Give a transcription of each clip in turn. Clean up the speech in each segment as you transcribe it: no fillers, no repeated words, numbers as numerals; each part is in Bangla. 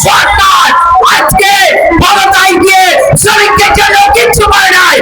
সরকার আজকে ক্ষমতায় গিয়ে শ্রমিকদের জন্য কিচ্ছু করে নাই।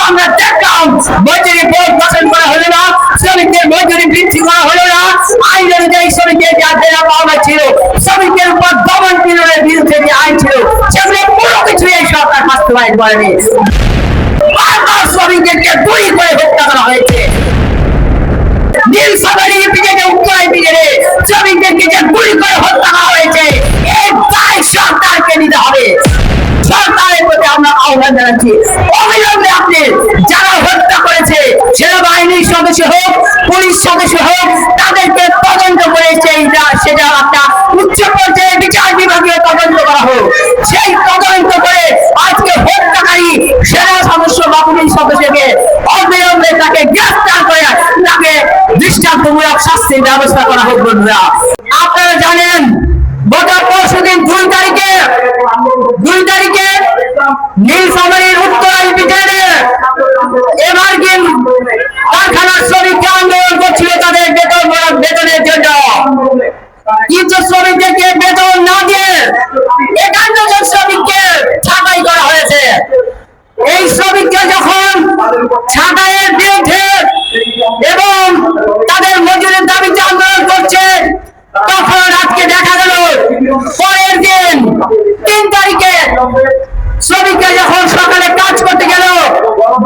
আমরা দেখলাম মজুরি বোর্ড গঠন করা হলো না, শ্রমিকদের মজুরি বৃদ্ধি করা হলো না, আইন অনুযায়ী শ্রমিকদের যা দেওয়া পাওনা ছিল, শ্রমিকদের উপর দমন পীড়নের বিরুদ্ধে যে আইন ছিল সেগুলো কোনো কিছুই এই সরকার বাস্তবায়ন করেনি। বারবার শ্রমিকদেরকে গুলি করে হত্যা করা হয়েছে। নীলফামারী ইপিজেডে উত্তরা ইপিজেডে শ্রমিকদেরকে যে গুলি করে হত্যা করা হয়েছে এর দায় সরকারকে নিতে হবে। সরকারের প্রতি আমরা আহ্বান জানাচ্ছি, অবিলম্বে আপনি যারা হত্যা করেছে সেনাবাহিনীর সদস্য হোক, পুলিশ সদস্য হোক, তাদেরকে তদন্ত করে সেটা একটা উচ্চ পর্যায়ে বিচার বিভাগীয় তদন্ত করা হোক। সেই তদন্ত করে আজকে হত্যাকারী সেনা সদস্য বা পুলিশ সদস্যকে অবিলম্বে তাকে গ্রেফতার করে তাকে দৃষ্টান্তমূলক শাস্তির ব্যবস্থা করা হোক। বন্ধুরা, আপনারা জানেন গত পরশুদিন 2 তারিখে নীলফামারীর উত্তরা ইপিজেডে এমার্জিং কারখানার শ্রমিকরা আন্দোলন করছিল তাদের বেতনের জন্য, কিন্তু শ্রমিকদেরকে বেতন না দিয়ে 51 জন শ্রমিককে ছাঁটাই করা হয়েছে। এই শ্রমিকরা যখন ছাঁটাইয়ের বিরুদ্ধে এবং তাদের মজুরির দাবিতে আন্দোলন করছে, তখন আজকে দেখা গেল পরের দিন 3 তারিখে শ্রমিকরা যখন সকালে কাজ করতে গেল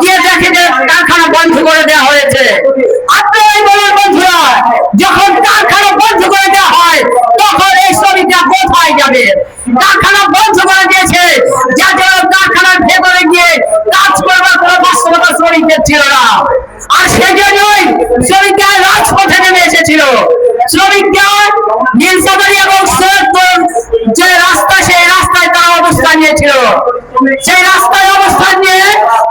গিয়ে দেখে যে কারখানা বন্ধ করে দেওয়া হয়েছে। আপনারাই বলুন বন্ধুরা, যখন কারখানা বন্ধ করে দেওয়া হয় তখন এই শ্রমিকরা কোথায় যাবে? কারখানা বন্ধ করে দিয়েছে, যার জন্য কারখানার ভেতরে গিয়ে কাজ করবার কোনো বাস্তবতা শ্রমিকদের ছিল না। আর সেজন্যই শ্রমিকরা রাজপথে নেমে এসেছিল। শ্রমিকরা নীলফামারী এবং সৈয়দপুর যে রাস্তা, সেই রাস্তায় তারা অবস্থান নিয়েছিল। সেই রাস্তায় অবস্থান নিয়ে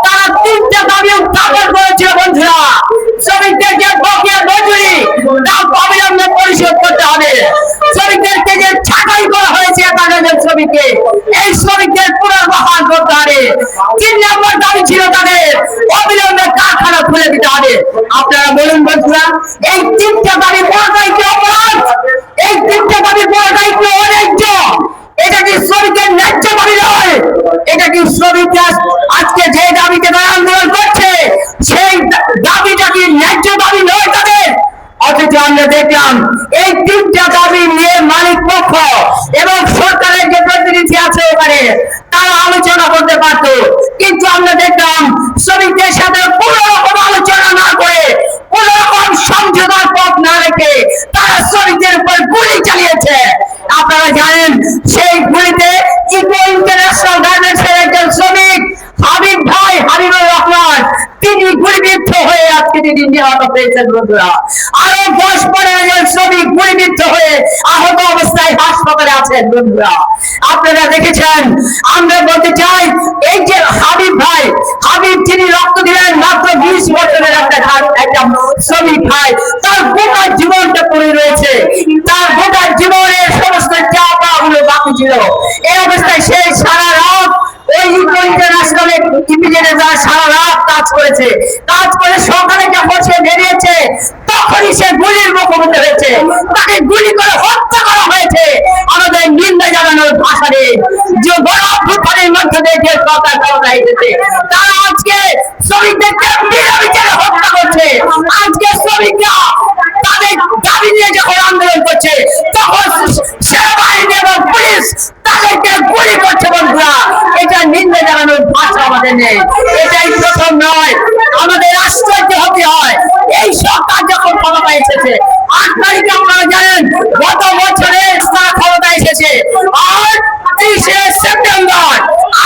তারা 3টা দাবি উত্থাপন করেছিল। বন্ধুরা, শ্রমিকদের যে বকেয়া মজুরি তা অবিলম্বে পরিশোধ করতে হবে। শ্রমিকদেরকে যে ছাঁটাই করা হয়েছে 51 জন শ্রমিককে, এই শ্রমিকদের পুনর্বহাল করতে হবে। 3 নম্বর দাবি ছিল তাদের অবিলম্বে কারখানা খুলে দিতে হবে। আপনারা বলুন বন্ধুরা, এই 3টা দাবি পুরোটাই কি অপরাধ? এই 3টা দাবি পুরোটাই কি অন্যায্য? এটা কি শ্রমিকের ন্যায্য দাবি নয়? এটা কি শ্রমিকরা আজকে যে দাবিতে তারা আন্দোলন করছে সেই দাবিটা কি ন্যায্য দাবি নয় তাদের? অথচ আমরা দেখলাম এই 3টা দাবি নিয়ে মালিক পক্ষ এবং সরকারের যে প্রতিনিধি আছে ওখানে তারা আলোচনা করতে পারত, কিন্তু আমরা দেখলাম শ্রমিকদের সাথে কোনো রকম আলোচনা না করে, কোনো রকম সমঝোতার পথ না রেখে তারা শ্রমিকদের উপর গুলি চালিয়েছে। আপনারা জানেন সেই গুলিতে ইকো ইন্টারন্যাশনাল গার্মেন্টসের একজন শ্রমিক হাবিবুর রহমান তিনি গুলিবিদ্ধ হয়ে আজকে তিনি নিহত হয়েছেন। বন্ধুরা, আরো 10-15 জন শ্রমিক গুলিবিদ্ধ হয়ে আহত অবস্থায় হাসপাতালে আছেন। বন্ধুরা, আপনারা দেখেছেন। আমরা বলতে চাই, এই যে হাবিব তিনি রক্ত দিলেন মাত্র 20 বছরের একটা শ্রমিক ভাই, তার গোটা জীবনটা পড়ে রয়েছে, তার গোটা জীবনের সমস্ত চাপা গুলো বাকি ছিল। এই অবস্থায় সেই সারা রাত ওই ইন্টারন্যাশনাল ইপিজেডে যারা সারা রাত কাজ করেছে, কাজ করে সকালে যখন সে বেরিয়েছে তখনই সে গুলির মুখোমুখি হয়েছে, তাকে গুলি করে হত্যা করা হয়েছে। আমাদের নিন্দা জানানোর ভাষা নেই। যে বড় অভ্যুত্থানের মধ্যে দিয়ে যে সরকার ক্ষমতায় এসেছে তারা আজকে শ্রমিকদেরকে নির্বিচারে হত্যা করছে। আজকে শ্রমিকরা তাদের দাবি নিয়ে যখন আন্দোলন করছে তখন সেনাবাহিনী এবং পুলিশ তাদেরকে গুলি করছে। বন্ধুরা, এটা নিন্দা জানানোর ভাষা আমাদের নেই। এটাই প্রথম নয়, আমাদের আশ্চর্য হতে হয়। এই সরকার যখন ক্ষমতায় এসেছে 8 তারিখে আপনারা জানেন গত বছরে তারা ক্ষমতায় এসেছে, আর 30 সেপ্টেম্বর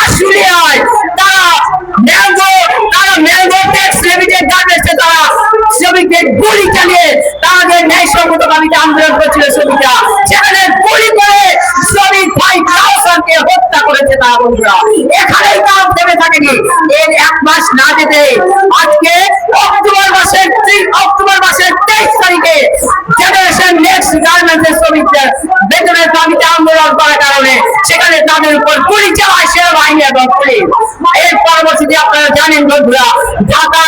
আশুলিয়ায় তারা ম্যাঙ্গো ট্যাক্স লিমিটেড গার্মেন্টসে তারা শ্রমিকদের গুলি চালিয়ে তাদের ন্যায়সঙ্গত দাবিতে আন্দোলন করছিল শ্রমিকরা, সেখানে গুলি করে শ্রমিক ভাই কাউসারকে হত্যা করেছে তারা। বন্ধুরা, এখানেই কাজ থেমে থাকেনি। এর 1 মাস না যেতে আজকে অক্টোবর মাসের 23 তারিখে জেনারেশন নেক্সট গার্মেন্টসের শ্রমিকদের বেতনের দাবিতে আন্দোলন করার কারণে সেখানে তাদের উপর গুলি চালায় সেনাবাহিনী এবং পুলিশ। এর পরবর্তীতে আপনারা জানেন বন্ধুরা, ঢাকা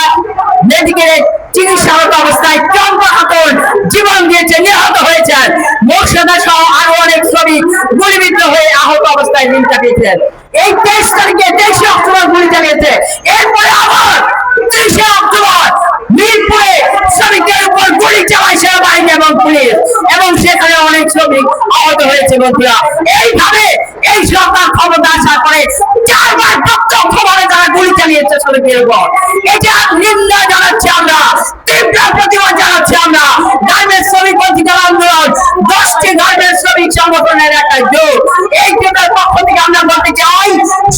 মেডিকেলে চিকিৎসারত অবস্থায় চম্পা খাতুন জীবন দিয়েছে, নিহত হয়েছেন। মোর্শেদা সহ আরো অনেক শ্রমিক গুলি রাস্তায় দিন কাটিয়েছেন। এই 23 তারিখে 23 অক্টোবর গুলি চালিয়েছে, এরপরে আবার 30 অক্টোবর মিরপুরে শ্রমিকদের উপর গুলি চালায় সেনাবাহিনী এবং পুলিশ, এবং সেখানে অনেক শ্রমিক আহত হয়েছে। বন্ধুরা, এইভাবে এই সরকার ক্ষমতা আসার পরে 4 বার প্রত্যক্ষভাবে তারা গুলি চালিয়েছে শ্রমিকদের উপর। এটা নিন্দা জানাচ্ছি আমরা, তীব্র প্রতিবাদ জানাচ্ছি আমরা। গার্মেন্টস শ্রমিক অধিকার আন্দোলন 10টি গার্মেন্টস শ্রমিক সংগঠনের একটা জোট, এই জোটের পক্ষ থেকে আমরা বলতে চাই,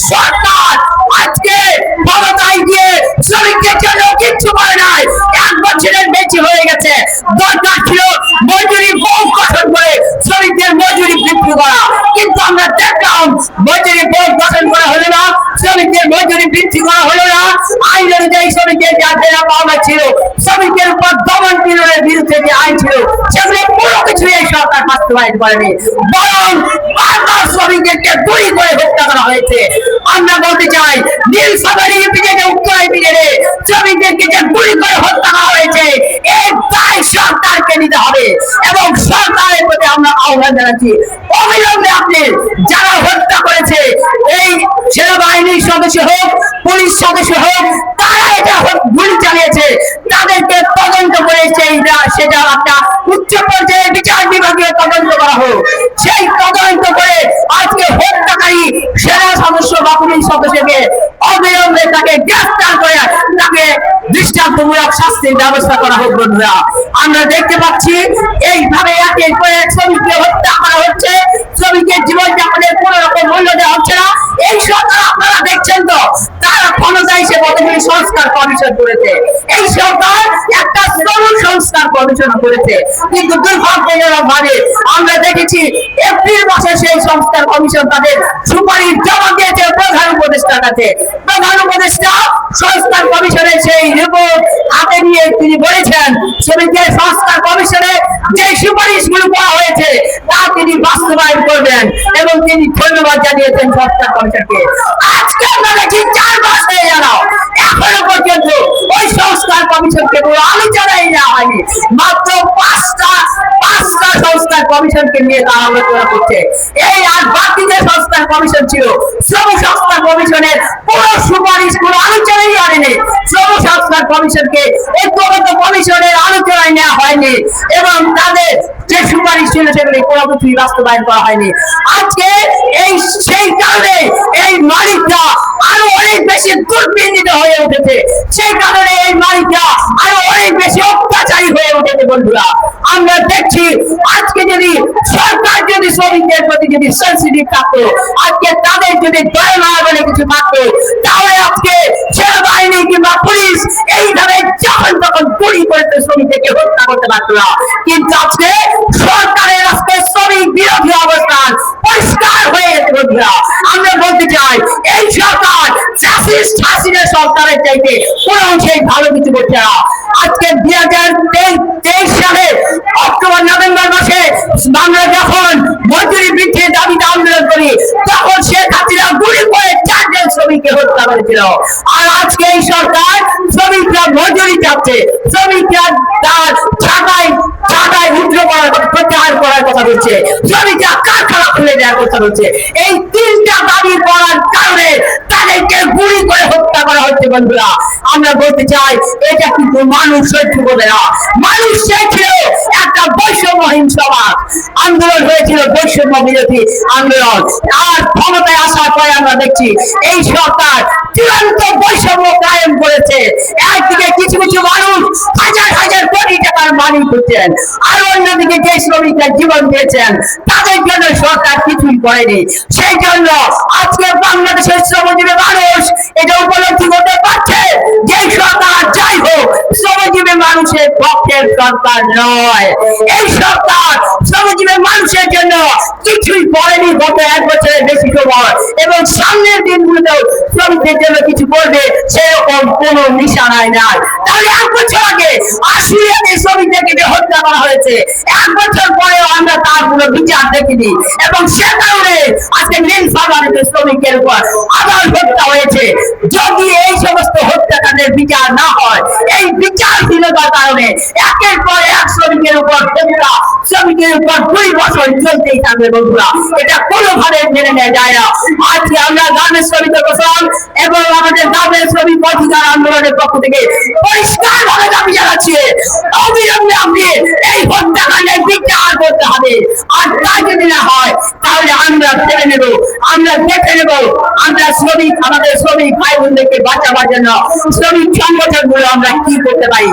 সরকার আজকে ক্ষমতায় গিয়ে শ্রমিকদের জন্য কিচ্ছু করে নাই। 1 বছরের বেশি হয়ে গেছে, দরকার ছিল মজুরি বোর্ড গঠন করে শ্রমিকদের মজুরি বৃদ্ধি করা, কিন্তু আমরা দেখলাম মজুরি বোর্ড গঠন করা হলো না, শ্রমিকদের মজুরি বৃদ্ধি করা হলো না। আইন অনুযায়ী শ্রমিকদের যা দেওয়া পাওনা ছিল, শ্রমিকদের উপর দমন পীড়নের বিরুদ্ধে যে আইন ছিল, সেগুলো পুরো কিছু এই সরকার বাস্তবায়ন করেনি, বরং বারবার শ্রমিকদেরকে গুলি করে হত্যা করা হয়েছে। আমরা বলতে চাই, নীলফামারী ইপিজেডে, উত্তরা ইপিজেডে শ্রমিকদেরকে যে গুলি করে হত্যা করা হয়েছে, এই দায় সরকারকে নিতে হবে, এবং সরকারের প্রতি আমরা আহ্বান জানাচ্ছি, অবিলম্বে আপনি যারা হত্যা করেছে, এই সেনাবাহিনীর সদস্য হোক, পুলিশ সদস্য হোক, তারা এটা গুলি চালিয়েছে, তাদেরকে তদন্ত করে সেটা একটা উচ্চ পর্যায়ে বিচার বিভাগীয় তদন্ত করা হোক। সেই তদন্ত করে আজকে হত্যাকারী সেনা সদস্য বা পুলিশ সদস্যকে অবিলম্বে তাকে গ্রেফতার করে তাকে দৃষ্টান্তমূলক শাস্তির ব্যবস্থা করা হোক। বন্ধুরা, আমরা দেখতে পাচ্ছি এইভাবে একের পর এক শ্রমিককে হত্যা করা হচ্ছে, শ্রমিকের জীবনযাপনের কোন রকম মূল্য দেওয়া হচ্ছে না। এই সরকার আপনারা দেখছেন তো, তারা ক্ষমতায় এসে কতগুলি সংস্কার কমিশন করেছে, এই সরকার একটা শ্রম সংস্কার কমিশন করেছে, কিন্তু দুর্ভাগ্যজনক ভাবে আমরা দেখেছি এপ্রিল মাসে সেই সংস্কার কমিশন তাদের সুপারিশ জমা দিয়েছে প্রধান উপদেষ্টার কাছে। প্রধান উপদেষ্টা সংস্কার কমিশনের সেই রিপোর্ট হাতে নিয়ে তিনি বলেছেন, শ্রমিকদের সংস্কার কমিশনে যে সুপারিশগুলো করা হয়েছে তা তিনি বাস্তবায়ন করবেন, এবং তিনি ধন্যবাদ জানিয়েছেন সংস্কার কমিশনকে। আজকে আমরা দেখি 4 মাস হয়ে গেল, এখনো পর্যন্ত ওই সংস্কার কমিশনকে কোনো আলোচনাই নেওয়া হয়নি। মাত্র 5টা সংস্কার কমিশনকে নিয়ে তারা আলোচনা করছে। এই আর বাকি যে সংস্কার কমিশন ছিল, শ্রম সংস্কার কমিশনের পুরো সুপারিশ কোনো আলোচনাই হয়নি। শ্রম সংস্কার কমিশনকে ঐক্যবদ্ধ কমিশনের আলোচনায় নেওয়া হয়নি, এবং তাদের যে সুপারিশ ছিল সেগুলি কোনো কিছুই বাস্তবায়ন করা হয়নি। আজকে সেই কারণে এই মালিকরা আরো অনেক বেশি দুর্বিনীত হয়ে উঠেছে, সেই কারণে এই মালিকরা আরো অনেক বেশি অত্যাচারী হয়ে উঠেছে। বন্ধুরা, আমরা দেখছি আজকে যদি সরকার যদি শ্রমিকদের প্রতি যদি সেনসিটিভ থাকতো, আজকে তাদের যদি দয়া মায়া বলে কিছু থাকতো, তাহলে আজকে সেনাবাহিনী কিংবা পুলিশ এইভাবে যখন তখন গুলি করে শ্রমিকদেরকে হত্যা করতে পারতো না। কিন্তু আজকে সরকারের আজকে শ্রমিক বিরোধী অবস্থান পরিষ্কার হয়ে গেছে। বন্ধুরা, আমরা বলতে চাই, এই সরকার ফ্যাসিস্ট হাসিনা সরকারের চাইতে কোনো অংশেই ভালো কিছু করছে না। আজকে 2023 সালে অক্টোবর নভেম্বর মাসে আমরা যখন মজুরি বৃদ্ধির দাবিতে আন্দোলন করি, তখন শেখ হাসিনা গুলি করে 4 জন শ্রমিককে হত্যা করেছিল। আর আজকে এই সরকার শ্রমিকরা মজুরি চাচ্ছে, শ্রমিকরা তার ঢাকায় প্রত্যাহার করার কথা বলছে, শ্রমিকরা কারখানা খুলে দেওয়ার কথা বলছে। এই 3টা দাবি করার কারণে তাদেরকে গুলি করে হত্যা করা হচ্ছে। বন্ধুরা, আমরা বলতে চাই, এটা কিন্তু মানুষ সহ্য করবে না। মানুষ ছিল একটা বৈষম্যহীন সমাজ, আন্দোলন হয়েছিল বৈষম্য বিরোধী আন্দোলন। আর ক্ষমতায় আসার পরে আমরা দেখছি এই সরকার চূড়ান্ত বৈষম্য কায়েম করেছে। একদিকে কিছু কিছু মানুষ হাজার হাজার কোটি টাকার মালিক হচ্ছেন, আর অন্যদিকে যে শ্রমিকরা জীবন দিয়েছেন তাদের জন্য সরকার কিছুই করেনি। সেই জন্য আজকে বাংলাদেশের শ্রমজীবী মানুষ এটা উপলব্ধি করতে পারছে যে সরকার যাই হোক শ্রমজীবী মানুষের পক্ষের সরকার নয়। এই সরকার শ্রমজীবী মানুষের জন্য কিছুই করেনি গত 1 বছরের বেশি সময়, এবং সামনের দিনগুলোতেও শ্রমিকদের জন্য কিছু করবে সেরকম কোন নিশানায় নাই। তাহলে 1 বছর আগে আশুলিয়াতে শ্রমিকদেরকে যে হত্যা করা হয়েছে, 1 বছর পরেও আমরা তার কোনো বিচার দেখিনি, এবং সে কারণে আজকে নীলফামারীতে শ্রমিকের উপর আবার হত্যা হয়েছে। যদি এই সমস্ত হত্যাকাণ্ডের বিচার না হয়, এই বিচারহীনতার কারণে একের পর এক শ্রমিকের উপর হত্যা, শ্রমিকের উপর 2 বছর চলতেই থাকবে বন্ধুরা, এটা কোনোভাবে মেনে নেওয়া যায় না। আজকে আমরা গার্মেন্টস শ্রমিক সংগঠন এবং আমাদের গার্মেন্টস শ্রমিক অধিকার আন্দোলনের পক্ষ থেকে পরিষ্কার ভাবে দাবি জানাচ্ছি, অবিলম্বে আপনি এই হত্যাকাণ্ডের বিচার করতে হবে। আর তা যদি না হয় তাহলে আমরা ফেলে নেব, আমরা দেখে নেব, আমরা শ্রমিক, আমাদের শ্রমিক ভাই বোনদেরকে বাঁচাবার জন্য শ্রমিক সংগঠনগুলো আমরা কি করতে পারি।